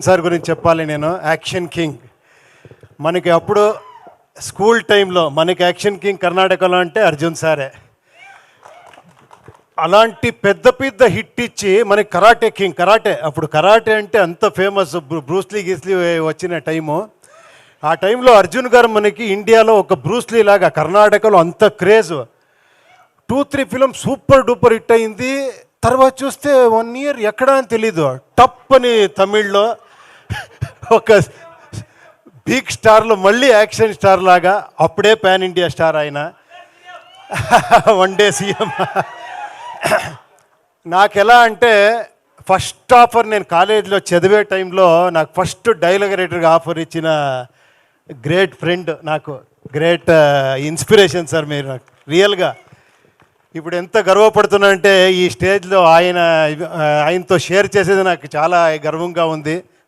Sir గురించి చెప్పాలి. నేను యాక్షన్ కింగ్. మనకి అప్పుడు స్కూల్ టైంలో మనకి యాక్షన్ కింగ్ కర్ణాటకలో అంటే అర్జున్ సారే. అలాంటి పెద్ద పెద్ద హిట్ ఇచ్చి మనకి కరాటే కింగ్. అప్పుడు కరాటే అంటే అంత ఫేమస్, బ్రూస్లీ గీస్లీ వచ్చిన టైము. ఆ టైంలో అర్జున్ గారు మనకి ఇండియాలో ఒక బ్రూస్లీ లాగా కర్ణాటకలో అంత craze. 2-3 film super duper hit అయింది. తర్వాత చూస్తే 1 ఇయర్ ఎక్కడా అని తెలీదు. టప్ అని తమిళ్లో ఒక బిగ్ స్టార్లో మళ్ళీ యాక్షన్ స్టార్ లాగా, అప్పుడే పాన్ ఇండియా స్టార్ ఆయన. One day CM. నాకు ఎలా అంటే ఫస్ట్ ఆఫర్, నేను కాలేజీలో చదివే టైంలో నాకు ఫస్ట్ డైలాగ్ రైటర్గా ఆఫర్ ఇచ్చిన గ్రేట్ ఫ్రెండ్, నాకు గ్రేట్ ఇన్స్పిరేషన్ సార్ మీరు నాకు రియల్గా. ఇప్పుడు ఎంత గర్వపడుతున్నానంటే ఈ స్టేజ్లో ఆయనతో షేర్ చేసేది నాకు చాలా గర్వంగా ఉంది.